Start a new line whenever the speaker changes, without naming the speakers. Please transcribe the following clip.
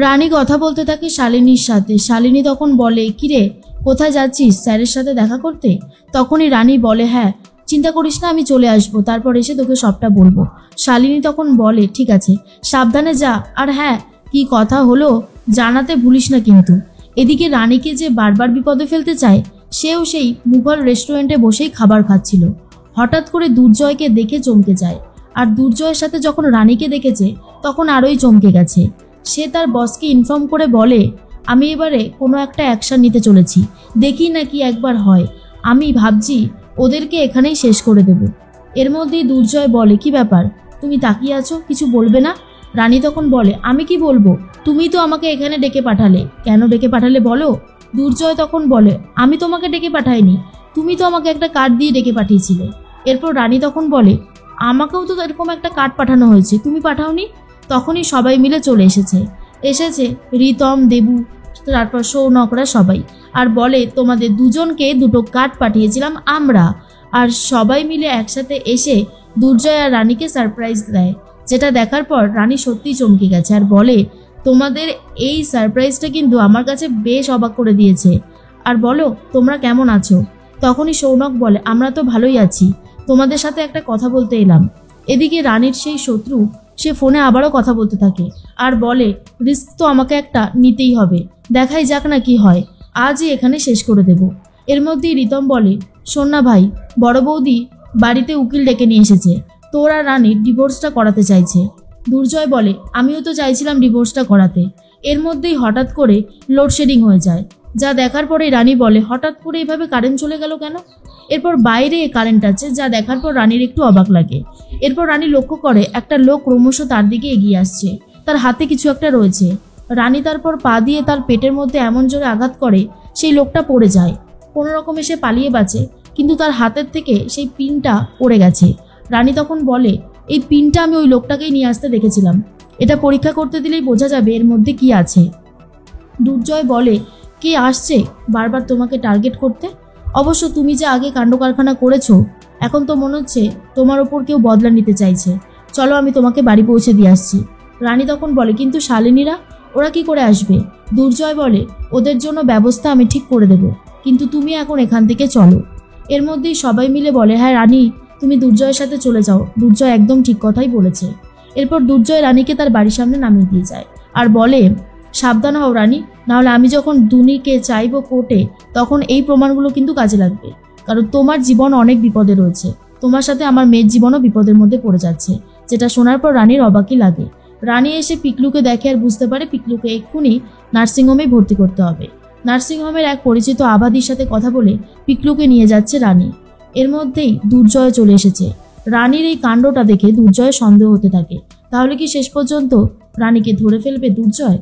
রানী কথা বলতে থাকে শালিনীর সাথে। শালিনী তখন বলে, কিরে কোথায় যাচ্ছিস, স্যারের সাথে দেখা করতে? তখনই রানী বলে, হ্যাঁ চিন্তা করিস না, আমি চলে আসবো, তারপর এসে তোকে সবটা বলবো। শালিনী তখন বলে, ঠিক আছে সাবধানে যা, আর হ্যাঁ কি কথা হলো জানাতে ভুলিস না কিন্তু। এদিকে রানীকে যে বারবার বিপদে ফেলতে চায়, সেও সেই মুঘল রেস্টুরেন্টে বসেই খাবার খাচ্ছিল। হঠাৎ করে দুর্জয়কে দেখে চমকে যায়, আর দুর্জয়ের সাথে যখন রানীকে দেখেছে তখন আরোই চমকে গেছে। সে তার বসকে ইনফর্ম করে বলে, আমি এবারে কোনো একটা অ্যাকশন নিতে চলেছি, দেখি না কি একবার হয়, আমি ভাবছি ওদেরকে এখানেই শেষ করে দেব। এর মধ্যেই দুর্জয় বলে, কি ব্যাপার তুমি তাকিয়ে আছো, কিছু বলবে না? রানী তখন বলে, আমি কি বলবো, তুমি তো আমাকে এখানে ডেকে পাঠালে, কেন ডেকে পাঠালে বলো? দুর্জয় তখন বলে, আমি তোমাকে ডেকে পাঠাইনি, তুমি তো আমাকে একটা কার্ড দিয়ে ডেকে পাঠিয়েছিলে। এরপর রানী তখন বলে, আমাকেও তো এরকম একটা কার্ড পাঠানো হয়েছে, তুমি পাঠাওনি? তখনই সবাই মিলে চলে এসেছে রিতম, দেবু, তারপর সৌনকরা সবাই, আর বলে, তোমাদের দুজনকে দুটো কার্ড পাঠিয়েছিলাম আমরা। আর সবাই মিলে একসাথে এসে দুর্জয় আর রানীকে সারপ্রাইজ দেয়, যেটা দেখার পর রানী সত্যিই চমকে গেছে আর বলে, তোমাদের এই সারপ্রাইজটা কিন্তু আমার কাছে বেশ অবাক করে দিয়েছে। আর বলো তোমরা কেমন আছো? তখনই সৌনক বলে, আমরা তো ভালোই আছি, তোমাদের সাথে একটা কথা বলতে এলাম। এদিকে রানীর সেই শত্রু, সে ফোনে আবারও কথা বলতে থাকে আর বলে, রিস্ক তো আমাকে একটা নিতেই হবে, দেখাই যাক না কি হয়, আজই এখানে শেষ করে দেব। এর মধ্যেই রিতম বলে, শোন না ভাই, বড় বৌদি বাড়িতে উকিল ডেকে নিয়ে এসেছে, তোর আর রানীর ডিভোর্সটা করাতে চাইছে। দুর্জয় বলে, আমিও তো চাইছিলাম ডিভোর্সটা করাতে। এর মধ্যেই হঠাৎ করে লোডশেডিং হয়ে যায়, যা দেখার পরে রানী বলে, হঠাৎ করে এভাবে কারেন্ট চলে গেল কেন? এরপর বাইরে কারেন্ট আছে, যা দেখার পর রানীর একটু অবাক লাগে। এরপর রানী লক্ষ্য করে একটা লোক ক্রমশ তার দিকে এগিয়ে আসছে, তার হাতে কিছু একটা রয়েছে। রানী তারপর পা দিয়ে তার পেটের মধ্যে এমন জোরে আঘাত করে সেই লোকটা পড়ে যায়। কোনো রকমে সে পালিয়ে বাঁচে, কিন্তু তার হাতের থেকে সেই পিনটা পড়ে গেছে। রানী তখন বলে, এই পিনটা আমি ওই লোকটাকেই নিয়ে আসতে দেখেছিলাম, এটা পরীক্ষা করতে দিলেই বোঝা যাবে এর মধ্যে কি আছে। দুর্জয় বলে, কে আসছে বারবার তোমাকে টার্গেট করতে? অবশ্য তুমি যে আগে কাণ্ড কারখানা করেছো, এখন তো মনে হচ্ছে তোমার ওপর কেউ বদলা নিতে চাইছে, চলো আমি তোমাকে বাড়ি পৌঁছে দিয়ে আসছি। রানী তখন বলে, কিন্তু শালিনীরা, ওরা কি করে আসবে? দুর্জয় বলে, ওদের জন্য ব্যবস্থা আমি ঠিক করে দেব, কিন্তু তুমি এখন এখান থেকে চলো। এর মধ্যেই সবাই মিলে বলে, হ্যাঁ রানী তুমি দুর্জয়ের সাথে চলে যাও, দুর্জয় একদম ঠিক কথাই বলেছে। এরপর দুর্জয় রানীকে তার বাড়ির সামনে নামিয়ে দিয়ে যায় আর বলে, সাবধান হও রানী, নাহলে আমি যখন দুনিকে চাইবো কোর্টে, তখন এই প্রমাণগুলো কিন্তু কাজে লাগবে, কারণ তোমার জীবন অনেক বিপদে রয়েছে, তোমার সাথে আমার মেয়ের জীবনও বিপদের মধ্যে পড়ে যাচ্ছে। যেটা শোনার পর রানীর অবাকই লাগে। রানী এসে পিকলুকে দেখে আর বুঝতে পারে পিকলুকে এক্ষুনি নার্সিংহোমে ভর্তি করতে হবে। নার্সিংহোমের এক পরিচিত আবাদির সাথে কথা বলে পিকলুকে নিয়ে যাচ্ছে রানী। এর মধ্যেই দুর্জয় চলে এসেছে। রানীর এই কাণ্ডটা দেখে দুর্জয়ের সন্দেহ হতে থাকে, তাহলে কি শেষ পর্যন্ত রানীকে ধরে ফেলবে দুর্জয়?